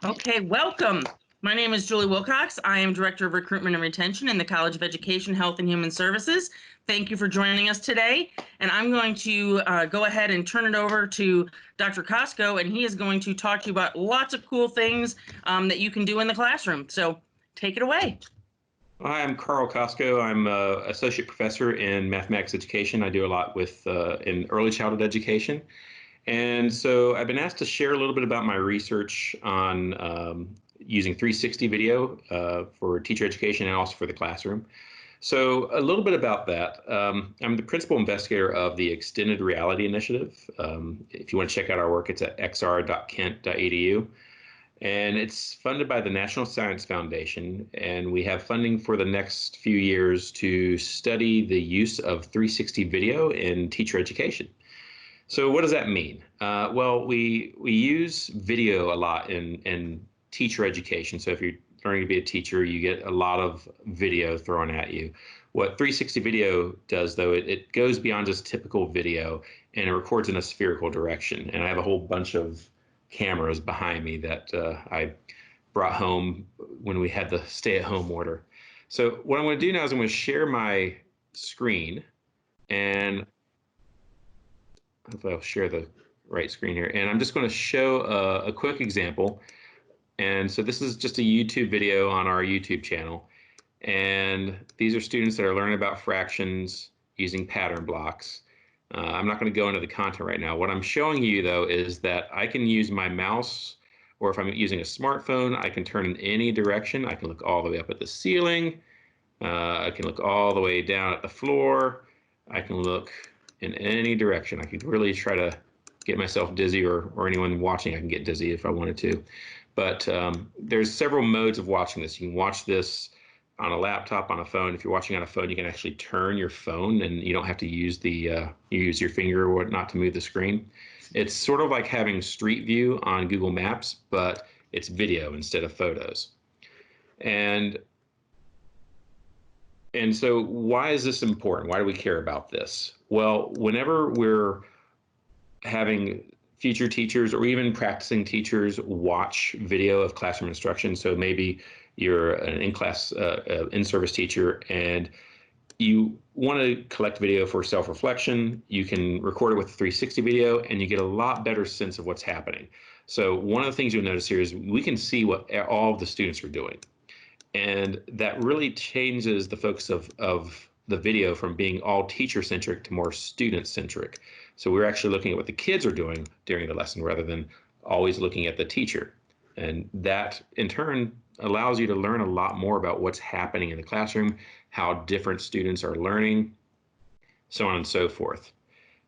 Okay, welcome. My name is Julie Wilcox. I am Director of Recruitment and Retention in the College of Education, Health, and Human Services. Thank you for joining us today. And I'm going to go ahead and turn it over to Dr. Kosko, and he is going to talk to you about lots of cool things that you can do in the classroom. So take it away. Hi, I'm Karl Kosko. I'm an associate professor in mathematics education. I do a lot with in early childhood education. And so I've been asked to share a little bit about my research on using 360 video for teacher education and also for the classroom. So a little bit about that. I'm the principal investigator of the Extended Reality Initiative. If you want to check out our work, it's at xr.kent.edu. And it's funded by the National Science Foundation, and we have funding for the next few years to study the use of 360 video in teacher education. So what does that mean? Well, we use video a lot in teacher education. So if you're learning to be a teacher, you get a lot of video thrown at you. What 360 video does, though, it goes beyond just typical video, and it records in a spherical direction. And I have a whole bunch of cameras behind me that I brought home when we had the stay-at-home order. So what I'm going to do now is I'm going to share my screen, and hopefully I'll share the right screen here. And I'm just going to show a quick example. And so this is just a YouTube video on our YouTube channel. And these are students that are learning about fractions using pattern blocks. I'm not going to go into the content right now. What I'm showing you, though, is that I can use my mouse, or if I'm using a smartphone, I can turn in any direction. I can look all the way up at the ceiling. I can look all the way down at the floor. I can look in any direction. I could really try to get myself dizzy, or anyone watching, I can get dizzy if I wanted to. But there's several modes of watching this. You can watch this on a laptop, on a phone. If you're watching on a phone, you can actually turn your phone, and you don't have to use you use your finger or whatnot to move the screen. It's sort of like having Street View on Google Maps, but it's video instead of photos. And so why is this important? Why do we care about this? Well, whenever we're having future teachers or even practicing teachers watch video of classroom instruction, so maybe you're an in-class, in-service teacher, and you want to collect video for self-reflection, you can record it with 360 video, and you get a lot better sense of what's happening. So one of the things you'll notice here is we can see what all of the students are doing. And that really changes the focus of the video from being all teacher-centric to more student-centric. So we're actually looking at what the kids are doing during the lesson rather than always looking at the teacher. And that, in turn, allows you to learn a lot more about what's happening in the classroom, how different students are learning, so on and so forth.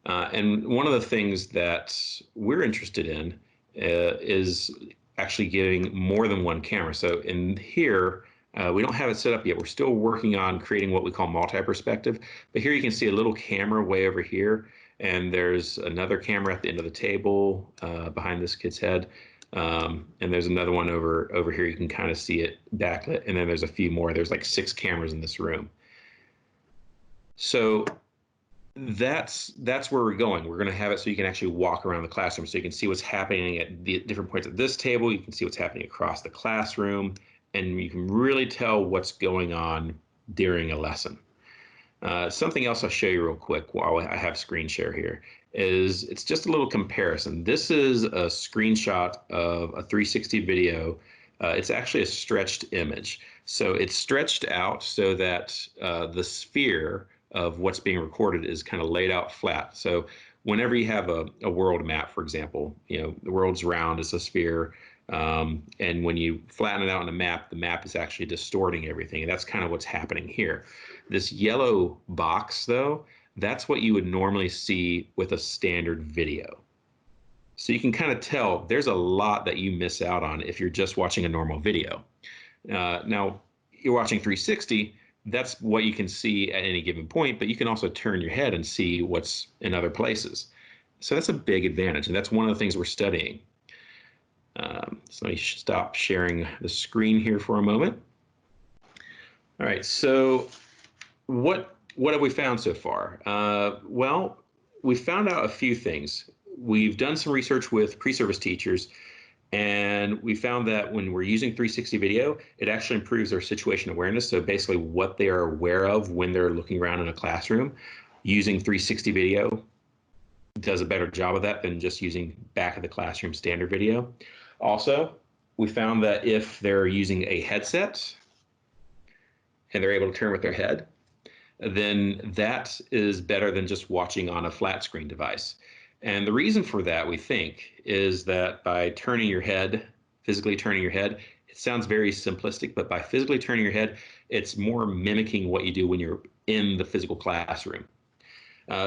And one of the things that we're interested in is actually getting more than one camera. So in here, we don't have it set up yet. We're still working on creating what we call multi-perspective. But here you can see a little camera way over here, and there's another camera at the end of the table behind this kid's head. And there's another one over here. You can kind of see it backlit, and then there's a few more. There's like 6 cameras in this room. So that's where we're going. We're going to have it so you can actually walk around the classroom, so you can see what's happening at the different points at this table. You can see what's happening across the classroom, and you can really tell what's going on during a lesson. Something else I'll show you real quick while I have screen share here is it's just a little comparison. This is a screenshot of a 360 video. It's actually a stretched image. So it's stretched out so that the sphere of what's being recorded is kind of laid out flat. So whenever you have a world map, for example, the world's round, it's a sphere. And when you flatten it out on a map, the map is actually distorting everything. And that's kind of what's happening here. This yellow box, though, that's what you would normally see with a standard video. So you can kind of tell there's a lot that you miss out on if you're just watching a normal video. Now, you're watching 360, that's what you can see at any given point, but you can also turn your head and see what's in other places. So that's a big advantage, and that's one of the things we're studying. So let me stop sharing the screen here for a moment. All right, so what have we found so far? Well, we found out a few things. We've done some research with pre-service teachers, And we found that when we're using 360 video, it actually improves their situation awareness. So basically what they are aware of when they're looking around in a classroom, using 360 video does a better job of that than just using back of the classroom standard video. Also, we found that if they're using a headset and they're able to turn with their head, then that is better than just watching on a flat screen device. And the reason for that, we think, is that by turning your head, physically turning your head, it sounds very simplistic, but by physically turning your head, it's more mimicking what you do when you're in the physical classroom.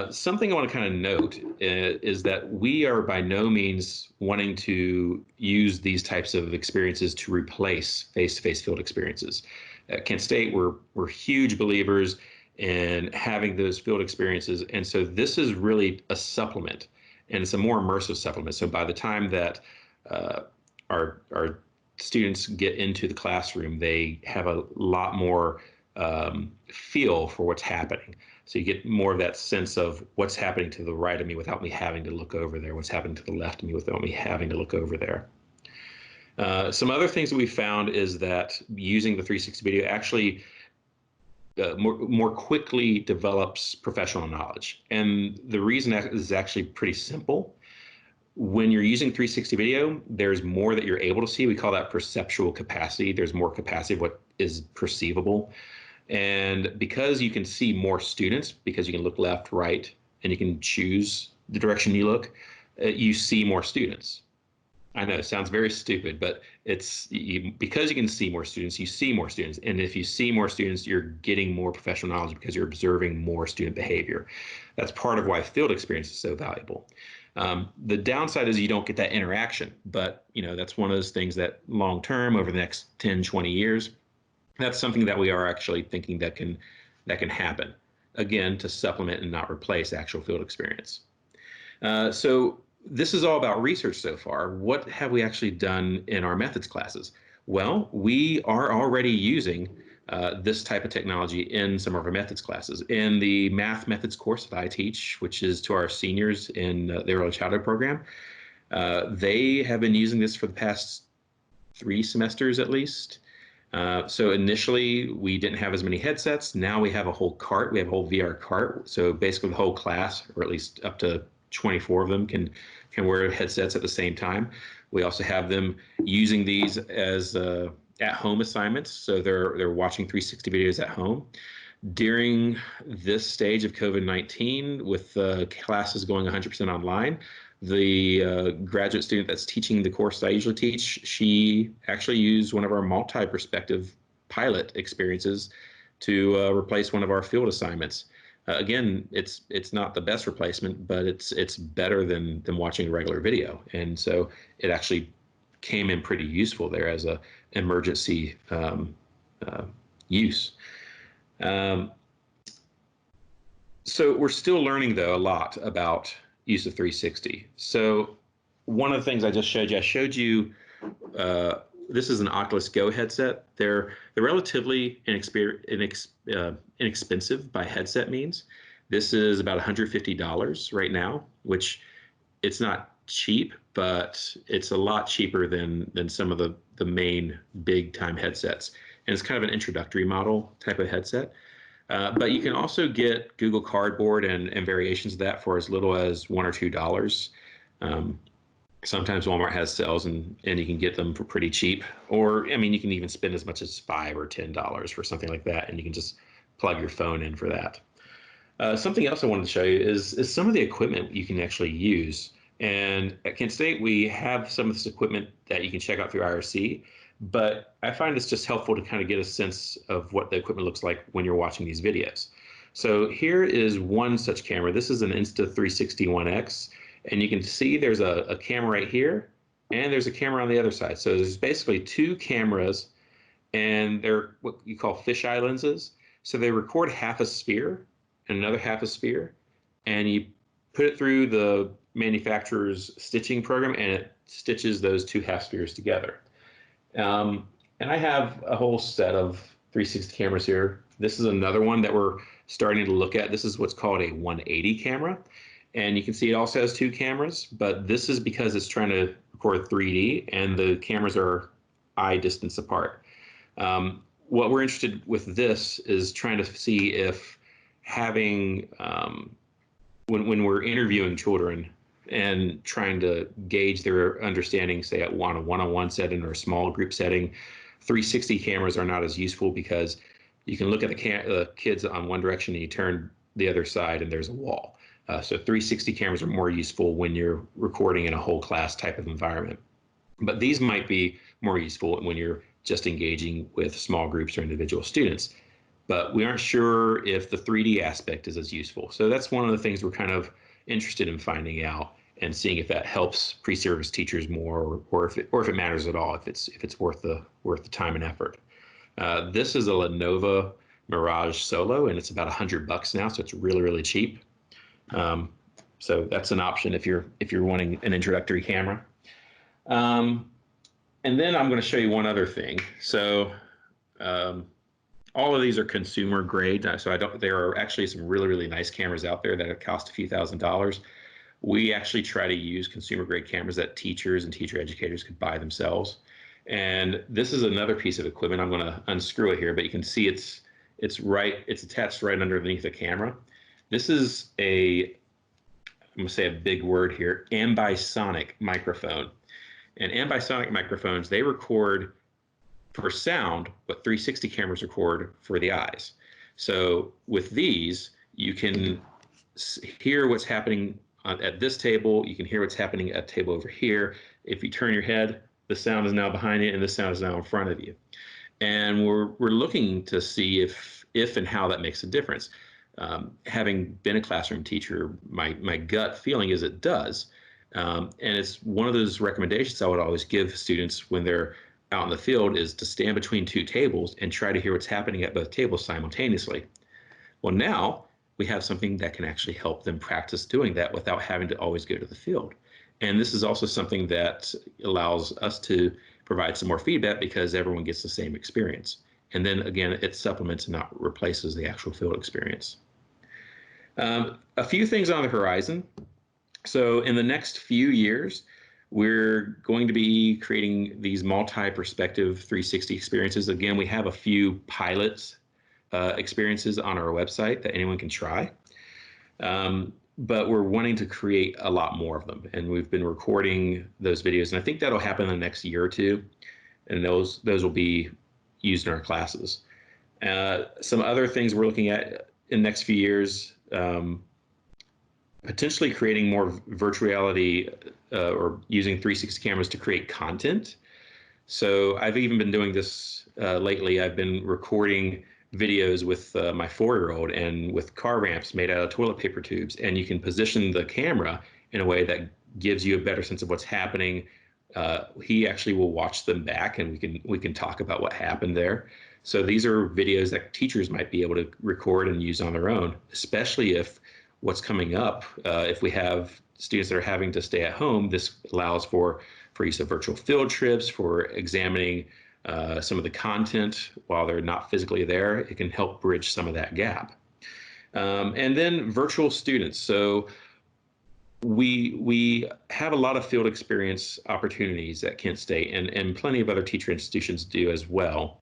Something I want to kind of note is that we are by no means wanting to use these types of experiences to replace face-to-face field experiences. At Kent State, we're huge believers in having those field experiences, and so this is really a supplement, and it's a more immersive supplement. So by the time that our students get into the classroom, they have a lot more feel for what's happening. So you get more of that sense of what's happening to the right of me without me having to look over there, what's happening to the left of me without me having to look over there. Some other things that we found is that using the 360 video actually more quickly develops professional knowledge. And the reason is actually pretty simple. When you're using 360 video, there's more that you're able to see. We call that perceptual capacity. There's more capacity of what is perceivable. And because you can see more students, because you can look left, right, and you can choose the direction you look, you see more students. I know it sounds very stupid, but because you can see more students, you see more students. And if you see more students, you're getting more professional knowledge because you're observing more student behavior. That's part of why field experience is so valuable. The downside is you don't get that interaction, but that's one of those things that long term, over the next 10, 20 years, that's something that we are actually thinking that can happen, again, to supplement and not replace actual field experience. So this is all about research so far. What have we actually done in our methods classes? Well, we are already using this type of technology in some of our methods classes. In the math methods course that I teach, which is to our seniors in the early childhood program, they have been using this for the past 3 semesters at least. So initially we didn't have as many headsets. Now we have a whole cart. We have a whole VR cart. So basically the whole class, or at least up to 24 of them, can wear headsets at the same time. We also have them using these as at-home assignments. So they're watching 360 videos at home. During this stage of COVID-19, with classes going 100% online, the graduate student that's teaching the course that I usually teach, she actually used one of our multi-perspective pilot experiences to replace one of our field assignments. Again, it's not the best replacement, but it's better than watching a regular video, and so it actually came in pretty useful there as a emergency use. So we're still learning though a lot about use of 360. So one of the things I just showed you, this is an Oculus Go headset. They're relatively inexpensive by headset means. This is about $150 right now, which it's not cheap, but it's a lot cheaper than some of the main big time headsets. And it's kind of an introductory model type of headset. But you can also get Google Cardboard and variations of that for as little as $1 or $2. Sometimes Walmart has sales and you can get them for pretty cheap. Or, I mean, you can even spend as much as $5 or $10 for something like that, and you can just plug your phone in for that. Something else I wanted to show you is some of the equipment you can actually use. And at Kent State, we have some of this equipment that you can check out through IRC. But I find it's just helpful to kind of get a sense of what the equipment looks like when you're watching these videos. So here is one such camera. This is an Insta360 1X, and you can see there's a camera right here, and there's a camera on the other side. So there's basically 2 cameras, and they're what you call fisheye lenses. So they record half a sphere and another half a sphere, and you put it through the manufacturer's stitching program, and it stitches those 2 half spheres together. And I have a whole set of 360 cameras here. This is another one that we're starting to look at. This is what's called a 180 camera. And you can see it also has 2 cameras, but this is because it's trying to record 3D, and the cameras are eye distance apart. What we're interested with this is trying to see if having, when we're interviewing children and trying to gauge their understanding, say at a one-on-one setting or a small group setting, 360 cameras are not as useful because you can look at the kids on one direction and you turn the other side and there's a wall. So 360 cameras are more useful when you're recording in a whole class type of environment. But these might be more useful when you're just engaging with small groups or individual students. But we aren't sure if the 3D aspect is as useful. So that's one of the things we're kind of interested in finding out and seeing if that helps pre-service teachers more, or if it matters at all, if it's worth the time and effort. This is a Lenovo Mirage Solo, and it's about $100 now, so it's really, really cheap. So that's an option if you're wanting an introductory camera. And then I'm going to show you one other thing. So all of these are consumer grade. So there are actually some really, really nice cameras out there that cost a few $1,000s. We actually try to use consumer grade cameras that teachers and teacher educators could buy themselves. And this is another piece of equipment. I'm going to unscrew it here, but you can see it's attached right underneath the camera. This is I'm going to say a big word here, ambisonic microphone. And ambisonic microphones, they record for sound what 360 cameras record for the eyes. So with these, you can hear what's happening at this table. You can hear what's happening at a table over here. If you turn your head, the sound is now behind you and the sound is now in front of you. And we're looking to see if and how that makes a difference. Having been a classroom teacher, my gut feeling is it does. And it's one of those recommendations I would always give students when they're out in the field is to stand between two tables and try to hear what's happening at both tables simultaneously. Well, now we have something that can actually help them practice doing that without having to always go to the field. And this is also something that allows us to provide some more feedback because everyone gets the same experience. And then again, it supplements and not replaces the actual field experience. A few things on the horizon. So in the next few years, we're going to be creating these multi-perspective 360 experiences. Again, we have a few pilots experiences on our website that anyone can try. But we're wanting to create a lot more of them. And we've been recording those videos. And I think that'll happen in the next year or two. And those will be used in our classes. Some other things we're looking at in the next few years, potentially creating more virtual reality or using 360 cameras to create content. So I've even been doing this lately. I've been recording videos with my 4-year-old and with car ramps made out of toilet paper tubes. And you can position the camera in a way that gives you a better sense of what's happening. He actually will watch them back and we can talk about what happened there. So these are videos that teachers might be able to record and use on their own, especially if what's coming up, if we have students that are having to stay at home, this allows for use of virtual field trips, for examining some of the content while they're not physically there. It can help bridge some of that gap. And then virtual students. So we have a lot of field experience opportunities at Kent State, and plenty of other teacher institutions do as well.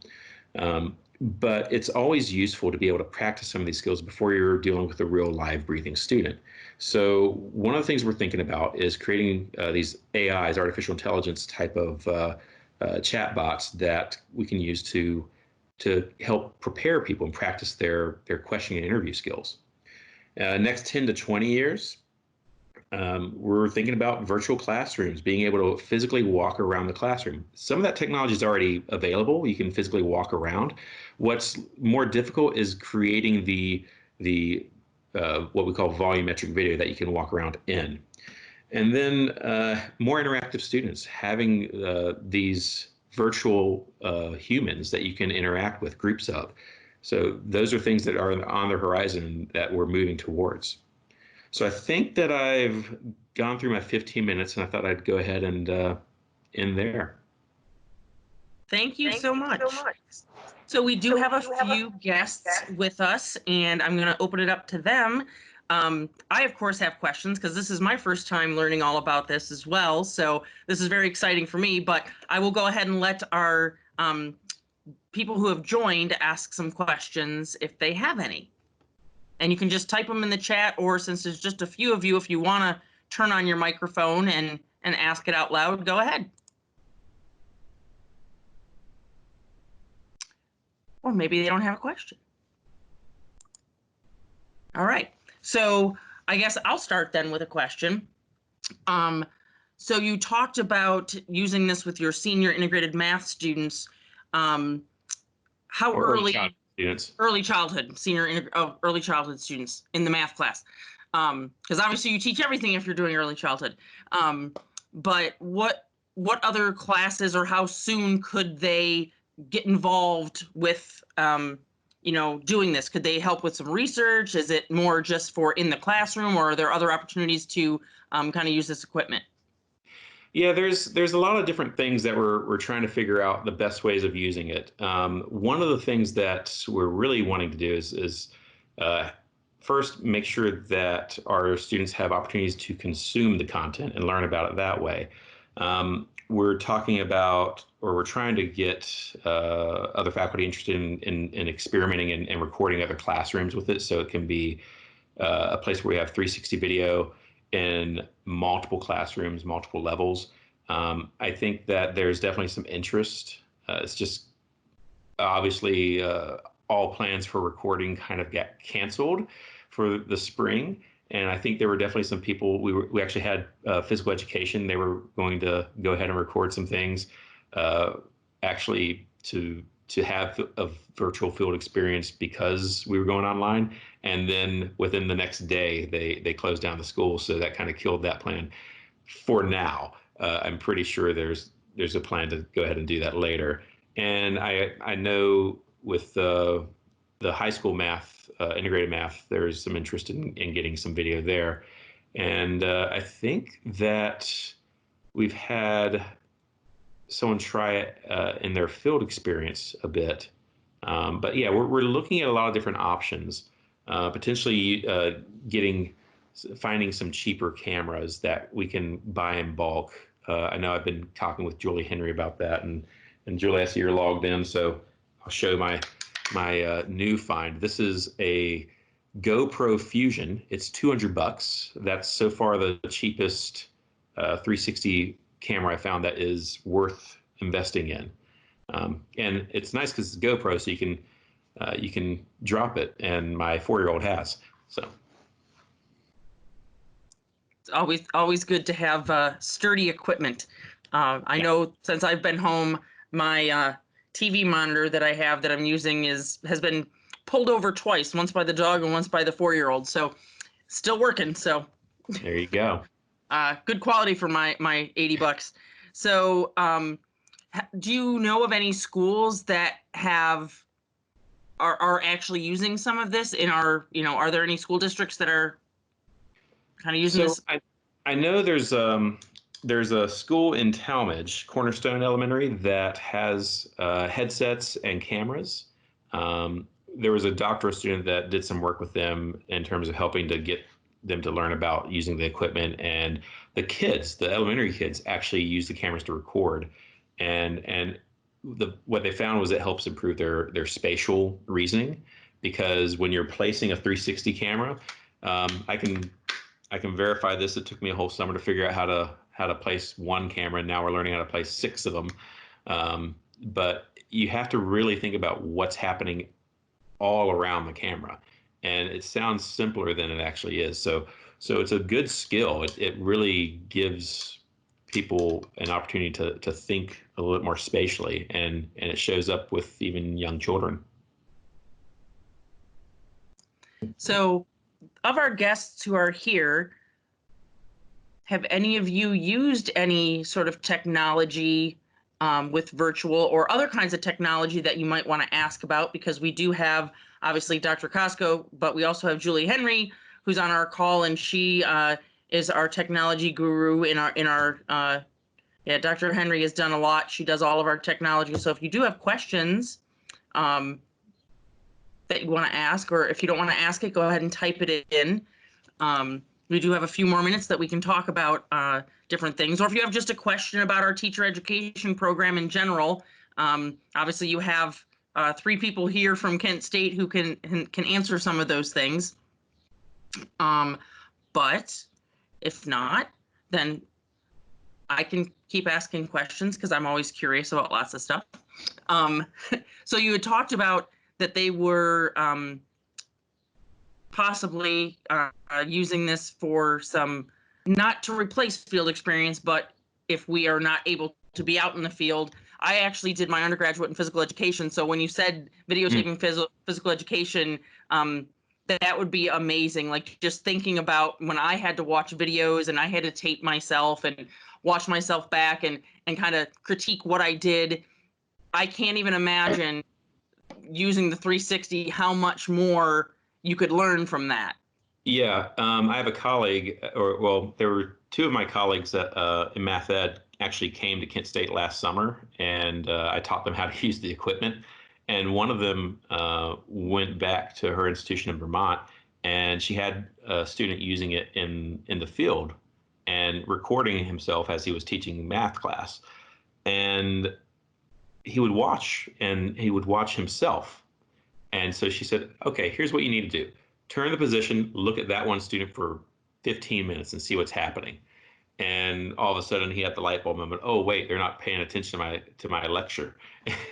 But it's always useful to be able to practice some of these skills before you're dealing with a real live breathing student. So one of the things we're thinking about is creating these AIs, artificial intelligence type of chatbots that we can use to help prepare people and practice their questioning and interview skills. Next 10 to 20 years, we're thinking about virtual classrooms, being able to physically walk around the classroom. Some of that technology is already available. You can physically walk around. What's more difficult is creating the what we call volumetric video that you can walk around in. And then more interactive students, having these virtual humans that you can interact with groups of. So those are things that are on the horizon that we're moving towards. So I think that I've gone through my 15 minutes, and I thought I'd go ahead and end there. Thank you so much. So we do have a few guests with us, and I'm going to open it up to them. I, of course, have questions because this is my first time learning all about this as well. So this is very exciting for me, but I will go ahead and let our people who have joined ask some questions if they have any. And you can just type them in the chat, or since there's just a few of you, if you want to turn on your microphone and ask it out loud, go ahead. Or maybe they don't have a question. All right. So I guess I'll start then with a question. So you talked about using this with your senior integrated math students. How early? Students. Early childhood, early childhood students in the math class. Because obviously you teach everything if you're doing early childhood. But what other classes, or how soon could they get involved with doing this? Could they help with some research? Is it more just for in the classroom, or are there other opportunities to kind of use this equipment? Yeah, there's a lot of different things that we're trying to figure out the best ways of using it. One of the things that we're really wanting to do is first make sure that our students have opportunities to consume the content and learn about it that way. We're talking about, or we're trying to get other faculty interested in experimenting and recording other classrooms with it, so it can be a place where we have 360 video in multiple classrooms, multiple levels. I think that there's definitely some interest. It's just obviously all plans for recording kind of got canceled for the spring. And I think there were definitely some people, we actually had physical education. They were going to go ahead and record some things actually to have a virtual field experience because we were going online. And then within the next day, they closed down the school. So that kind of killed that plan for now. I'm pretty sure there's a plan to go ahead and do that later. And I know with the high school math, integrated math, there's some interest in getting some video there. And I think that we've had someone try it in their field experience a bit. But yeah, we're looking at a lot of different options, potentially finding some cheaper cameras that we can buy in bulk. I know I've been talking with Julie Henry about that, and Julie, I see you're logged in, so I'll show my new find. This is a Gopro Fusion. It's $200. That's so far the cheapest 360 camera I found that is worth investing in. And it's nice because it's GoPro, so you can drop it, and my 4-year-old has. So it's always good to have sturdy equipment. I know since I've been home, my TV monitor that I have that I'm using has been pulled over twice, once by the dog and once by the 4-year-old. So still working. So there you go. Good quality for my $80. So do you know of any schools that are actually using some of this in our, are there any school districts that are kind of using this? I know there's a school in Talmadge, Cornerstone Elementary, that has headsets and cameras. There was a doctoral student that did some work with them in terms of helping to get them to learn about using the equipment, and the elementary kids actually use the cameras to record, and what they found was it helps improve their spatial reasoning, because when you're placing a 360 camera, I can verify this. It took me a whole summer to figure out how to place one camera, and now we're learning how to place 6 of them. But you have to really think about what's happening all around the camera, and it sounds simpler than it actually is. So it's a good skill. It really gives people an opportunity to think a little bit more spatially, and it shows up with even young children. So of our guests who are here, have any of you used any sort of technology with virtual or other kinds of technology that you might want to ask about? Because we do have, obviously, Dr. Kosko, but we also have Julie Henry, who's on our call, and she is our technology guru in our Dr. Henry has done a lot. She does all of our technology. So if you do have questions that you want to ask, or if you don't want to ask it, go ahead and type it in. We do have a few more minutes that we can talk about different things, or if you have just a question about our teacher education program in general. Obviously, you have 3 people here from Kent State who can answer some of those things. But if not, then I can keep asking questions because I'm always curious about lots of stuff. So you had talked about that they were possibly using this for some, not to replace field experience, but if we are not able to be out in the field. I actually did my undergraduate in physical education. So when you said videotaping physical education, that would be amazing. Like just thinking about when I had to watch videos and I had to tape myself and watch myself back and kind of critique what I did. I can't even imagine using the 360, how much more you could learn from that. Yeah, I have a colleague, there were 2 of my colleagues that in math ed actually came to Kent State last summer, and I taught them how to use the equipment. And one of them went back to her institution in Vermont, and she had a student using it in the field and recording himself as he was teaching math class. And he would watch himself. And so she said, okay, here's what you need to do. Turn the position, look at that one student for 15 minutes and see what's happening. And all of a sudden he had the light bulb moment. Oh, wait, they're not paying attention to my lecture.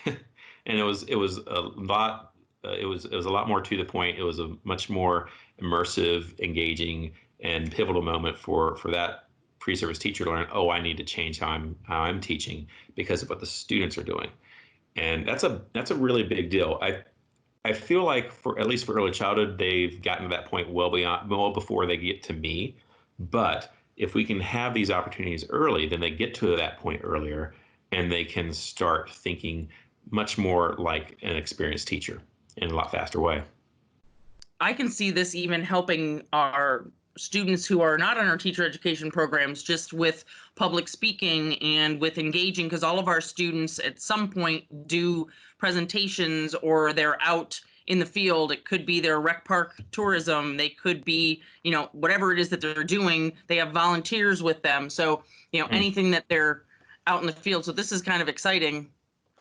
And it was a lot more to the point. It was a much more immersive, engaging, and pivotal moment for that pre-service teacher to learn, oh, I need to change how I'm teaching because of what the students are doing. And that's a really big deal. I feel like at least for early childhood, they've gotten to that point well before they get to me. But if we can have these opportunities early, then they get to that point earlier and they can start thinking much more like an experienced teacher in a lot faster way. I can see this even helping our students who are not on our teacher education programs, just with public speaking and with engaging, because all of our students at some point do presentations or they're out in the field. It could be their rec park tourism. They could be, whatever it is that they're doing, they have volunteers with them. So, anything that they're out in the field. So this is kind of exciting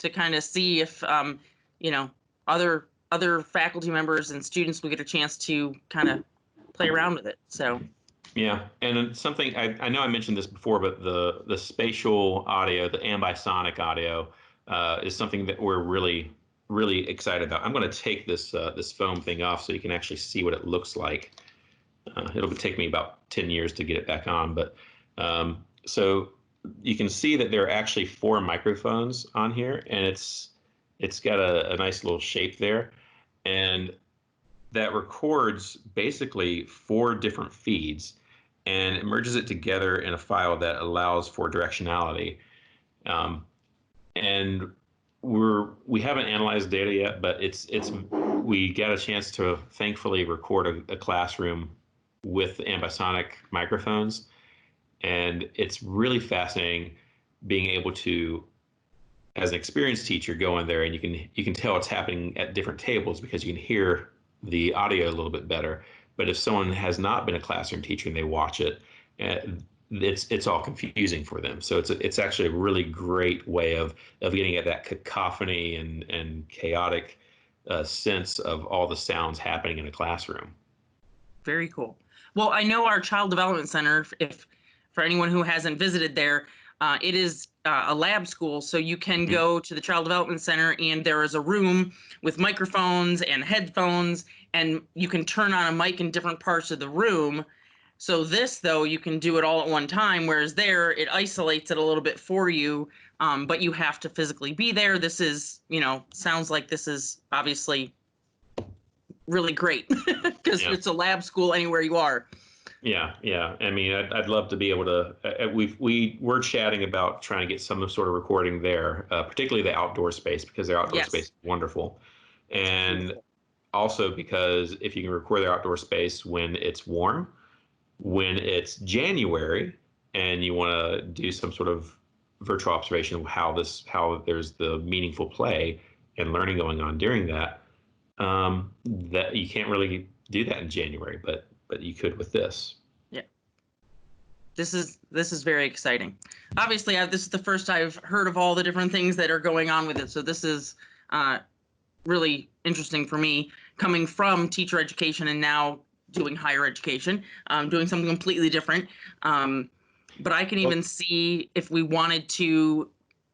to kind of see if, other faculty members and students will get a chance to kind of play around with it. So yeah, and something I know I mentioned this before, but the spatial audio, the ambisonic audio, is something that we're really excited about. I'm going to take this foam thing off so you can actually see what it looks like. It'll take me about 10 years to get it back on, but so you can see that there are actually 4 microphones on here, and it's got a nice little shape there, and that records basically 4 different feeds and it merges it together in a file that allows for directionality. And we haven't analyzed data yet, but we got a chance to thankfully record a classroom with ambisonic microphones, and it's really fascinating being able to, as an experienced teacher, go in there and you can tell what's happening at different tables because you can hear the audio a little bit better. But if someone has not been a classroom teacher and they watch it, it's all confusing for them. So it's actually a really great way of getting at that cacophony and chaotic sense of all the sounds happening in a classroom. Very cool. Well, I know our Child Development Center, if for anyone who hasn't visited there, it is a lab school, so you can go to the Child Development Center and there is a room with microphones and headphones, and you can turn on a mic in different parts of the room. So this, though, you can do it all at one time, whereas there, it isolates it a little bit for you, but you have to physically be there. This is, sounds like this is obviously really great because it's a lab school anywhere you are. Yeah. I mean, I'd love to be able to. We're chatting about trying to get some sort of recording there, particularly the outdoor space, because their outdoor space is wonderful, and also because if you can record their outdoor space when it's warm, when it's January, and you want to do some sort of virtual observation of how there's the meaningful play and learning going on during that, that you can't really do that in January, but but you could with this. Yeah. This is very exciting. Obviously, this is the first I've heard of all the different things that are going on with it. So this is really interesting for me, coming from teacher education and now doing higher education, doing something completely different. But I can even see if we wanted to,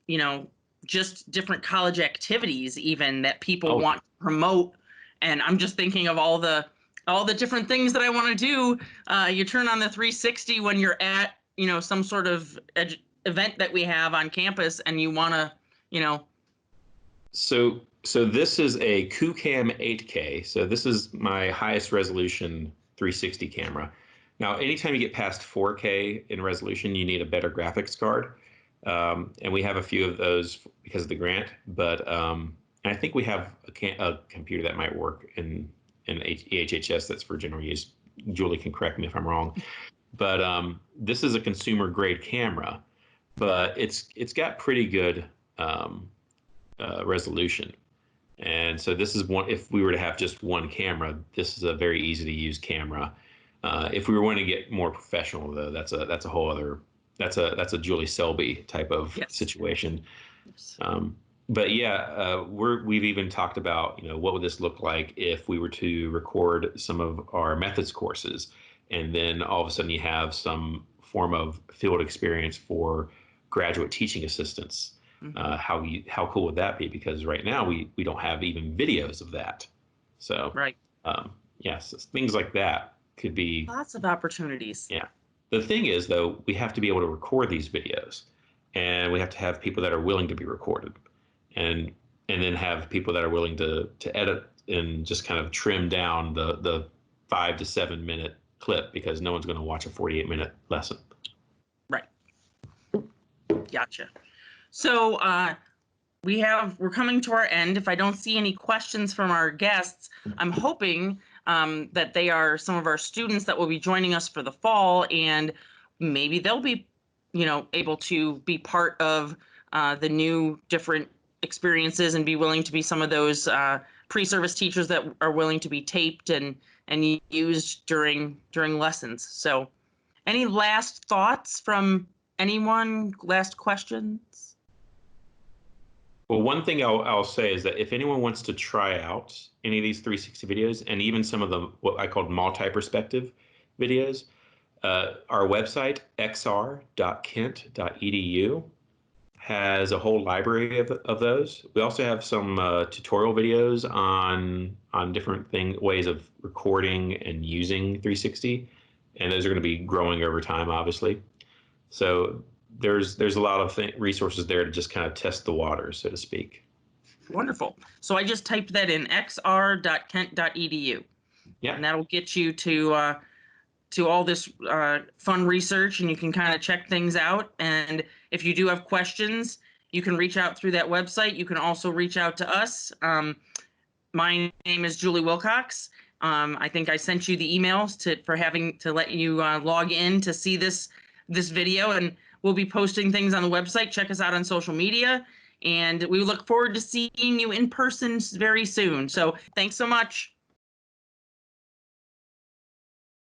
you know, just different college activities even that people want to promote. And I'm just thinking of all the different things that I want to do. You turn on the 360 when you're at, you know, some sort of event that we have on campus, and you want to, you know. So this is a QCam 8K. So this is my highest resolution 360 camera. Now, anytime you get past 4K in resolution, you need a better graphics card. And we have a few of those because of the grant, but and I think we have a computer that might work in EHHS that's for general use. Julie can correct me if I'm wrong, but this is a consumer grade camera, but it's got pretty good resolution. And so this is one, if we were to have just one camera, this is a very easy to use camera. If we were wanting to get more professional though, that's a whole other, that's a Julie Selby type of situation. Yes. But yeah, we've even talked about, you know, what would this look like if we were to record some of our methods courses, and then all of a sudden you have some form of field experience for graduate teaching assistants. Mm-hmm. How cool would that be? Because right now we don't have even videos of that. So right. Yes, things like that could be lots of opportunities. Yeah. The thing is, though, we have to be able to record these videos, and we have to have people that are willing to be recorded, and then have people that are willing to edit and just kind of trim down the 5 to 7 minute clip, because no one's going to watch a 48-minute lesson. Right. Gotcha. So we're coming to our end. If I don't see any questions from our guests, I'm hoping that they are some of our students that will be joining us for the fall, and maybe they'll be, you know, able to be part of the new different experiences and be willing to be some of those pre-service teachers that are willing to be taped and used during lessons. So any last thoughts from anyone? Last questions? Well, one thing I'll say is that if anyone wants to try out any of these 360 videos, and even some of the what I called multi-perspective videos, our website, xr.kent.edu, has a whole library of those. We also have some tutorial videos on different ways of recording and using 360, and those are going to be growing over time, obviously. So there's a lot of resources there to just kind of test the waters, so to speak. Wonderful. So I just typed that in, xr.kent.edu. Yeah. And that'll get you to all this fun research, and you can kind of check things out. And if you do have questions, you can reach out through that website. You can also reach out to us. My name is Julie Wilcox. I think I sent you the emails for having to let you log in to see this video, and we'll be posting things on the website. Check us out on social media, and we look forward to seeing you in person very soon. So thanks so much.